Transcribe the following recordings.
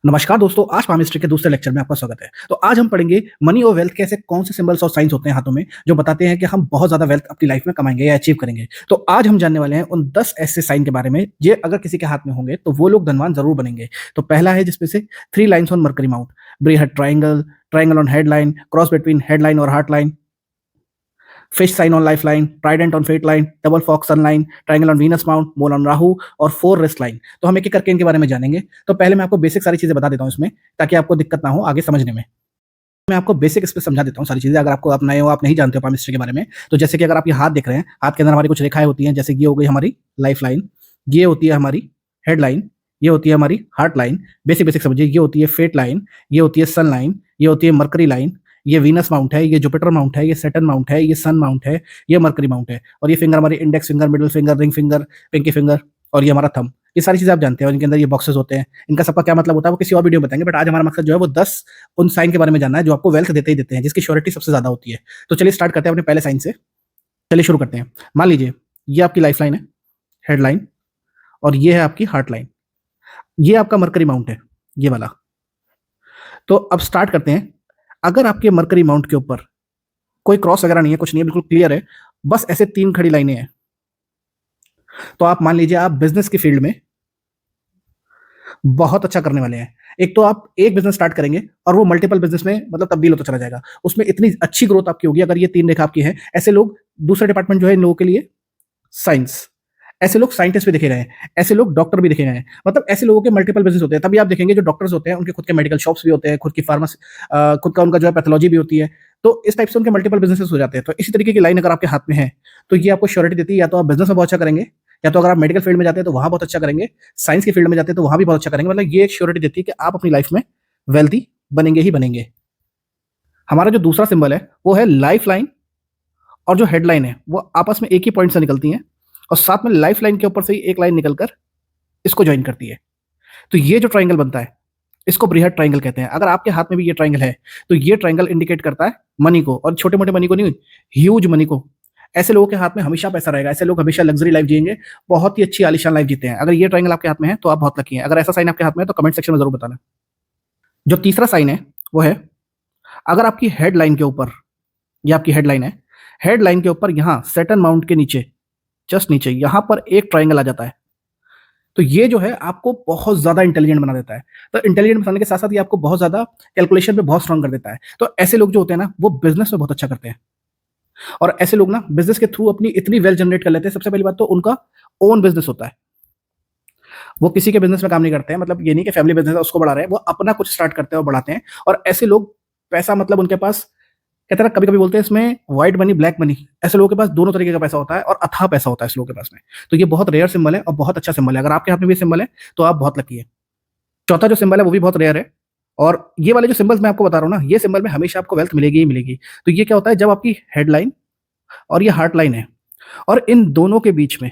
नमस्कार दोस्तों, आज पामिस्ट्री के दूसरे लेक्चर में आपका स्वागत है। तो आज हम पढ़ेंगे मनी और वेल्थ के ऐसे कौन से सिंबल्स और साइंस होते हैं हाथों में जो बताते हैं कि हम बहुत ज्यादा वेल्थ अपनी लाइफ में कमाएंगे या अचीव करेंगे। तो आज हम जानने वाले हैं उन 10 ऐसे साइन के बारे में जो अगर किसी के हाथ में होंगे तो वो लोग धनवान जरूर बनेंगे। तो पहला है जिसमें से 3 लाइन्स ऑन मरकरी माउंट, ब्रीहट triangle, triangle on headline, cross between headline और heart line, fish sign on life line, trident on fate line, double फॉक्स sun line, triangle on Venus mount, mole on Rahu और 4 wrist line. तो हम एक एक करके इनके बारे में जानेंगे। तो पहले मैं आपको बेसिक सारी चीजें बता देता हूँ इसमें, ताकि आपको दिक्कत ना हो आगे समझने में। मैं आपको बेसिक इस पे समझा देता हूँ सारी चीजें, अगर आपको आप नए हो, आप नहीं जानते हो पामिस्ट्री के बारे में। तो जैसे कि अगर आप ये हाथ देख रहे हैं, हाथ के अंदर हमारी कुछ रेखाएं होती हैं, जैसे ये हो गई हमारी लाइफ लाइन, ये होती है हमारी हेड लाइन, ये होती है हमारी हार्ट लाइन। बेसिक बेसिक समझिए, ये होती है फेट लाइन, ये होती है सन लाइन, ये होती है मरकरी लाइन, ये वीनस माउंट है, ये जुपिटर माउंट है, ये सैटर्न माउंट है, ये सन माउंट है, ये मरकरी माउंट है। और ये फिंगर हमारी index finger, middle finger, ring finger, pinky finger और ये हमारा थंब। ये सारी चीजें आप जानते हैं और इनके अंदर ये बॉक्सेस होते हैं। इनका सबका क्या मतलब होता है वो किसी और वीडियो में बताएंगे, बट आज हमारा मकसद जो है वो 10 उन साइन के बारे में जानना है जो आपको वेल्थ देते ही देते हैं, जिसकी श्योरिटी सबसे ज्यादा होती है। तो चलिए स्टार्ट करते हैं अपने पहले साइन से। चलिए शुरू करते हैं। मान लीजिए ये आपकी लाइफ लाइन है, हेड लाइन, और ये है आपकी हार्ट लाइन। ये आपका मरकरी माउंट है, ये वाला। तो अब स्टार्ट करते हैं। अगर आपके मरकरी माउंट के ऊपर कोई क्रॉस वगैरह नहीं है, कुछ नहीं है, बिल्कुल क्लियर है, बस ऐसे 3 खड़ी लाइनें हैं, तो आप मान लीजिए आप बिजनेस की फील्ड में बहुत अच्छा करने वाले हैं। एक तो आप एक बिजनेस स्टार्ट करेंगे और वो मल्टीपल बिजनेस में मतलब तब्दील होता चला जाएगा, उसमें इतनी अच्छी ग्रोथ आपकी होगी। अगर ये 3 रेखा आपकी है, ऐसे लोग दूसरे डिपार्टमेंट जो है इन लोगों के लिए साइंस, ऐसे लोग साइंटिस्ट भी देखे गए हैं, ऐसे लोग डॉक्टर भी देखे गए हैं। मतलब ऐसे लोगों के मल्टीपल बिजनेस होते हैं। तभी आप देखेंगे जो डॉक्टर्स होते हैं उनके खुद के मेडिकल शॉप्स भी होते हैं, खुद की फार्मेसी, खुद का उनका जो है पैथोलॉजी भी होती है। तो इस टाइप से उनके मल्टीपल बिजनेसेस हो जाते हैं। तो इसी तरीके की लाइन अगर आपके हाथ में है तो ये आपको श्योरिटी देती है, या तो आप बिजनेस में बहुत अच्छा करेंगे, या तो अगर आप मेडिकल फील्ड में जाते हैं तो वहां बहुत अच्छा करेंगे, साइंस की फील्ड में जाते हैं तो वहां भी बहुत अच्छा करेंगे। मतलब ये एक श्योरिटी देती है कि आप अपनी लाइफ में वेल्थी बनेंगे ही बनेंगे। हमारा जो दूसरा सिंबल है वो है लाइफ लाइन, और जो हेडलाइन है वो आपस में एक ही पॉइंट से निकलती हैं, और साथ में लाइफ लाइन के ऊपर से ही एक लाइन निकलकर इसको ज्वाइन करती है। तो ये जो ट्राइंगल बनता है इसको बृहद ट्राइंगल कहते हैं। अगर आपके हाथ में भी ये ट्राइंगल है तो ये ट्राइंगल इंडिकेट करता है मनी को, और छोटे मोटे मनी को नहीं, ह्यूज मनी को। ऐसे लोगों के हाथ में हमेशा पैसा रहेगा, ऐसे लोग हमेशा लग्जरी लाइफ जिएंगे, बहुत ही अच्छी आलिशान लाइफ जीते हैं। अगर ये ट्राइंगल आपके हाथ में है तो आप बहुत लकी हैं। अगर ऐसा साइन आपके हाथ में है तो कमेंट सेक्शन में जरूर बताना। जो तीसरा साइन है वो है, अगर आपकी हेडलाइन के ऊपर, ये आपकी हेडलाइन है, हेडलाइन के ऊपर यहाँ सैटर्न माउंट के नीचे, जस्ट नीचे यहाँ पर एक ट्राइंगल आ जाता है, तो ये जो है आपको बहुत ज्यादा इंटेलिजेंट बना देता है। तो इंटेलिजेंट बनाने के साथ साथ ये आपको बहुत ज्यादा कैलकुलेशन पे बहुत स्ट्रांग कर देता है। तो ऐसे लोग जो होते हैं ना वो बिजनेस में बहुत अच्छा करते हैं, और ऐसे लोग ना बिजनेस के थ्रू अपनी इतनी वेल्थ जनरेट कर लेते हैं। सबसे पहली बात तो उनका ओन बिजनेस होता है, वो किसी के बिजनेस में काम नहीं करते हैं। मतलब ये नहीं कि फैमिली बिजनेस है उसको बढ़ा रहे हैं, वो अपना कुछ स्टार्ट करते हैं और बढ़ाते हैं। और ऐसे लोग पैसा, मतलब उनके पास, कहते हैं कभी कभी बोलते हैं इसमें व्हाइट मनी ब्लैक मनी, ऐसे लोगों के पास दोनों तरीके का पैसा होता है और अथाह पैसा होता है इस लोगों के पास में। तो ये बहुत रेयर सिंबल है और बहुत अच्छा सिंबल है। अगर आपके हाथ में भी सिंबल है तो आप बहुत लकी है। चौथा जो सिंबल है वो भी बहुत रेयर है, और ये वाले जो सिंबल्स मैं आपको बता रहा हूँ ना, ये सिंबल में हमेशा आपको वेल्थ मिलेगी ही मिलेगी। तो ये क्या होता है, जब आपकी हेडलाइन और ये हार्ट लाइन है और इन दोनों के बीच में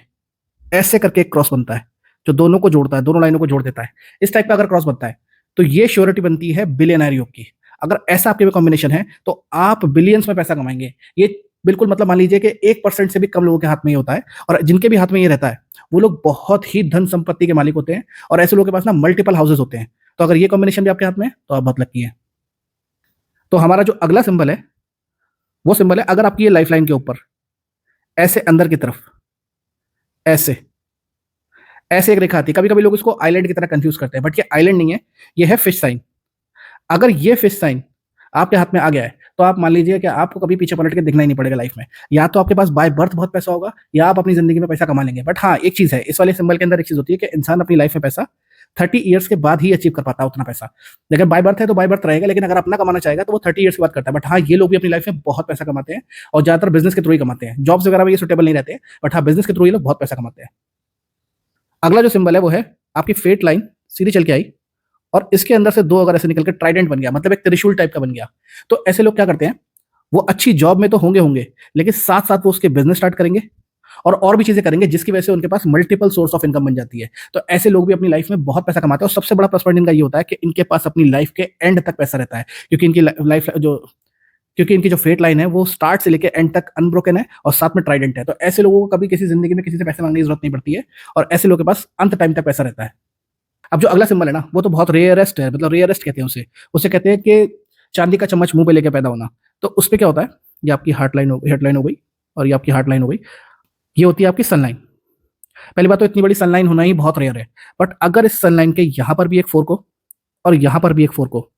ऐसे करके एक क्रॉस बनता है जो दोनों को जोड़ता है, दोनों लाइनों को जोड़ देता है, इस टाइप का अगर क्रॉस बनता है तो ये श्योरिटी बनती है बिलियनर योग की। अगर ऐसा आपके में कॉम्बिनेशन है तो आप बिलियंस में पैसा कमाएंगे। ये बिल्कुल, मतलब मान लीजिए कि 1% से भी कम लोगों के हाथ में ये होता है, और जिनके भी हाथ में ये रहता है वो लोग बहुत ही धन संपत्ति के मालिक होते हैं, और ऐसे लोगों के पास ना मल्टीपल हाउसेस होते हैं। तो अगर ये कॉम्बिनेशन भी आपके हाथ में है तो आप बहुत लकी हैं। तो हमारा जो अगला सिंबल है वो सिंबल है, अगर आपकी ये लाइफ लाइन के ऊपर ऐसे अंदर की तरफ ऐसे ऐसे एक रेखा आती है, कभी कभी लोग इसको आइलैंड की तरह कंफ्यूज करते हैं, बट ये आइलैंड नहीं है, ये है फिश साइन। अगर ये फिश साइन आपके हाथ में आ गया है तो आप मान लीजिए कि आपको कभी पीछे पलट के दिखना ही नहीं पड़ेगा लाइफ में। या तो आपके पास बाय बर्थ बहुत पैसा होगा, या आप अपनी जिंदगी में पैसा कमा लेंगे। बट हाँ, एक चीज है, इस वाले सिंबल के अंदर एक चीज होती है कि इंसान अपनी लाइफ में पैसा 30 ईयर्स के बाद ही अचीव कर पाता है उतना पैसा। लेकिन बाय बर्थ है तो बाय बर्थ रहेगा, लेकिन अगर अपना कमाना चाहेगा तो वो 30 ईयर्स के बाद करता है। बट हाँ, ये लोग भी अपनी लाइफ में बहुत पैसा कमाते हैं, और ज्यादातर बिजनेस के थ्रू ही कमाते हैं। जॉब्स वगैरह में ये सुटेबल नहीं रहते हैं, बट हाँ, बिजनेस के थ्रू ये लोग बहुत पैसा कमाते हैं। अगला जो सिंबल है वो है आपकी फेट लाइन सीधी चल के आई, और इसके अंदर से 2 अगर ऐसे निकल के ट्राइडेंट बन गया, मतलब एक त्रिशूल टाइप का बन गया। तो ऐसे लोग क्या करते हैं, वो अच्छी जॉब में तो होंगे होंगे, लेकिन साथ साथ वो उसके बिजनेस स्टार्ट करेंगे और भी चीजें करेंगे, जिसकी वजह से उनके पास मल्टीपल सोर्स ऑफ इनकम बन जाती है। तो ऐसे लोग भी अपनी लाइफ में बहुत पैसा कमाते हैं, और सबसे बड़ा प्लस पॉइंट इनका ये होता है कि इनके पास अपनी लाइफ के एंड तक पैसा रहता है, क्योंकि इनकी लाइफ जो क्योंकि इनकी जो फेट लाइन है वो स्टार्ट से लेकर एंड तक अनब्रोकन है, और साथ में ट्राइडेंट है। तो ऐसे लोगों को कभी किसी जिंदगी में किसी से पैसे मांगने की जरूरत नहीं पड़ती है, और ऐसे लोगों के पास अंत टाइम तक पैसा रहता है। अब जो अगला सिंबल है ना, वो तो बहुत रेयरेस्ट है, मतलब रेयरेस्ट कहते हैं उसे। उसे कहते हैं कि चांदी का चम्मच मुंह पे लेके पैदा होना। तो उस पे क्या होता है, ये आपकी हार्ट लाइन हो, हेडलाइन हो गई, और ये आपकी हार्ट लाइन हो गई। ये होती है आपकी सनलाइन। पहली बात तो इतनी बड़ी सनलाइन होना ही बहुत रेयर है। बट अगर इस सनलाइन के यहाँ पर भी एक फोर्क हो और यहाँ पर भी एक फोर्क हो,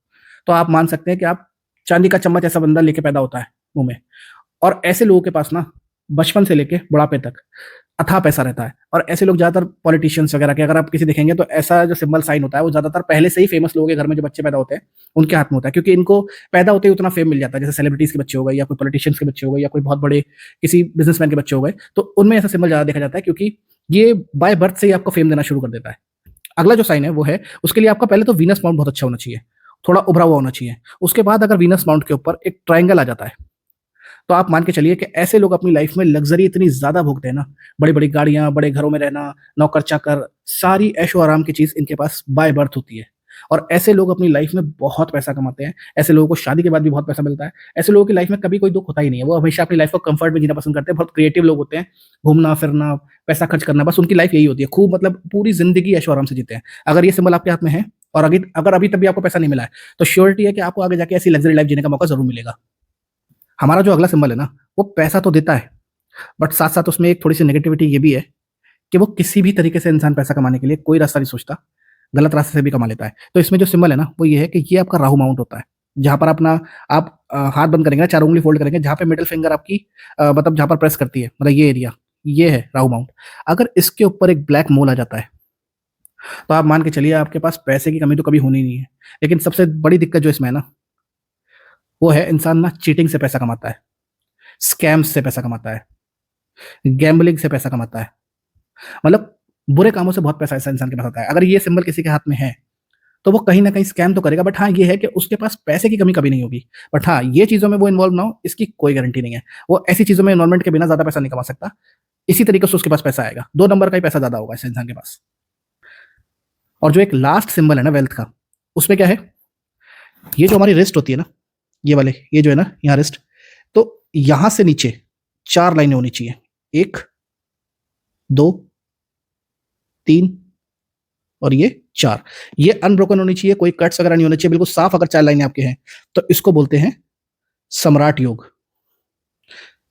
तो आप मान सकते हैं कि आप चांदी का चम्मच ऐसा बंदा लेके पैदा होता है मुंह में। और ऐसे लोगों के पास ना बचपन से लेके बुढ़ापे तक अथाह पैसा रहता है। और ऐसे लोग ज्यादातर पॉलिटिशियंस वगैरह के, अगर आप किसी देखेंगे तो ऐसा जो सिंबल साइन होता है वो ज्यादातर पहले से ही फेमस लोगों के घर में जो बच्चे पैदा होते हैं उनके हाथ में होता है, क्योंकि इनको पैदा होते ही उतना फेम मिल जाता है। जैसे सेलिब्रिटीज के बच्चे हो गए, या कोई पॉलिटिशियंस के बच्चे हो गए, या कोई बहुत बड़े किसी बिजनेसमैन के बच्चे हो गए, तो उनमें ऐसा सिंबल ज्यादा देखा जाता है, क्योंकि ये बाय बर्थ से ही आपको फेम देना शुरू कर देता है। अगला जो साइन है वो है, उसके लिए आपका पहले तो वीनस माउंट बहुत अच्छा होना चाहिए, थोड़ा उभरा हुआ होना चाहिए। उसके बाद अगर वीनस माउंट के ऊपर एक ट्राइंगल आ जाता है, तो आप मान के चलिए कि ऐसे लोग अपनी लाइफ में लग्जरी इतनी ज्यादा भोगते हैं ना, बड़ी बड़ी गाड़ियां, बड़े घरों में रहना, नौकर चाकर, सारी ऐशो आराम की चीज इनके पास बाय बर्थ होती है। और ऐसे लोग अपनी लाइफ में बहुत पैसा कमाते हैं। ऐसे लोगों को शादी के बाद भी बहुत पैसा मिलता है। ऐसे लोगों की लाइफ में कभी कोई दुख होता ही नहीं है। वो हमेशा अपनी लाइफ को कंफर्ट में जीना पसंद करते हैं। बहुत क्रिएटिव लोग होते हैं, घूमना फिरना, पैसा खर्च करना, बस उनकी लाइफ यही होती है। खूब मतलब पूरी जिंदगी ऐशो आराम से जीते हैं। अगर ये सिंबल आपके हाथ में है और अगर अभी तक भी आपको पैसा नहीं मिला है, तो श्योरिटी है कि आपको आगे जाके ऐसी लग्जरी लाइफ जीने का मौका जरूर मिलेगा। हमारा जो अगला सिंबल है ना, वो पैसा तो देता है, बट साथ साथ उसमें एक थोड़ी सी नेगेटिविटी ये भी है कि वो किसी भी तरीके से इंसान पैसा कमाने के लिए कोई रास्ता नहीं सोचता, गलत रास्ते से भी कमा लेता है। तो इसमें जो सिंबल है ना, वो ये है कि ये आपका राहु माउंट होता है। जहां पर अपना आप हाथ बंद करेंगे ना, चार उंगली फोल्ड करेंगे, जहां पे मिडिल फिंगर आपकी मतलब जहां पर प्रेस करती है, मतलब ये एरिया, ये है राहु माउंट। अगर इसके ऊपर एक ब्लैक मोल आ जाता है, तो आप मान के चलिए आपके पास पैसे की कमी तो कभी होनी नहीं है। लेकिन सबसे बड़ी दिक्कत जो इसमें है ना, वो है इंसान ना चीटिंग से पैसा कमाता है, स्कैम्स से पैसा कमाता है, गैम्बलिंग से पैसा कमाता है। मतलब बुरे कामों से बहुत पैसा ऐसा इंसान के पास आता है। अगर ये सिंबल किसी के हाथ में है, तो वो कहीं ना कहीं स्कैम तो करेगा, बट हाँ ये है कि उसके पास पैसे की कमी कभी नहीं होगी। बट हाँ, ये चीजों में वो इन्वॉल्व ना हो, इसकी कोई गारंटी नहीं है। वो ऐसी चीजों में इन्वॉल्वमेंट के बिना ज्यादा पैसा नहीं कमा सकता। इसी तरीके से उसके पास पैसा आएगा, 2 नंबर का ही पैसा ज्यादा होगा ऐसे इंसान के पास। और जो एक लास्ट सिंबल है ना वेल्थ का, उसमें क्या है, ये जो हमारी रिस्ट होती है ना, ये वाले, ये जो है ना यहाँ रिस्ट, तो यहां से नीचे 4 लाइनें होनी चाहिए। 1, 2, 3 और ये 4। ये अनब्रोकन होनी चाहिए, कोई कट्स वगैरह नहीं होने चाहिए, बिल्कुल साफ। अगर 4 लाइनें आपके हैं तो इसको बोलते हैं सम्राट योग।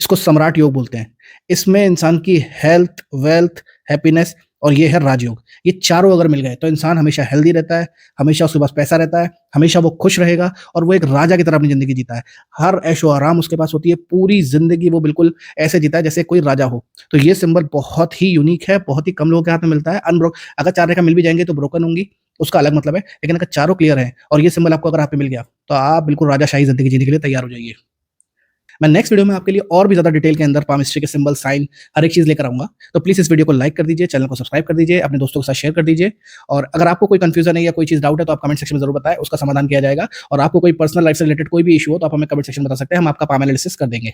इसको सम्राट योग बोलते हैं। इसमें इंसान की हेल्थ, वेल्थ, हैप्पीनेस और ये है राजयोग, ये चारों अगर मिल गए तो इंसान हमेशा हेल्दी रहता है, हमेशा उसके पास पैसा रहता है, हमेशा वो खुश रहेगा और वो एक राजा की तरह अपनी जिंदगी जीता है। हर ऐशो आराम उसके पास होती है, पूरी जिंदगी वो बिल्कुल ऐसे जीता है जैसे कोई राजा हो। तो ये सिंबल बहुत ही यूनिक है, बहुत ही कम लोगों के हाथ में मिलता है। अनब्रोक अगर 4 रेखा मिल भी जाएंगे तो ब्रोकन होंगी, उसका अलग मतलब है। लेकिन अगर चारों क्लियर है और ये सिंबल आपको अगर हाथ में मिल गया, तो आप बिल्कुल राजाशाही जिंदगी जीने के लिए तैयार हो जाइए। मैं नेक्स्ट वीडियो में आपके लिए और भी ज्यादा डिटेल के अंदर पामिस्ट्री के सिंबल, साइन, हर एक चीज लेकर आऊंगा। तो प्लीज इस वीडियो को लाइक कर दीजिए, चैनल को सब्सक्राइब कर दीजिए, अपने दोस्तों के साथ शेयर कर दीजिए। और अगर आपको कोई कंफ्यूजन है या कोई चीज डाउट है तो आप कमेंट सेक्शन में जरूर बताएं, उसका समाधान किया जाएगा। और आपको कोई पर्सनल लाइफ से रिलेटेड कोई भी इशू हो तो आप हमें कमेंट सेक्शन में बता सकते हैं, हम आपका पाम एनालिसिस कर देंगे।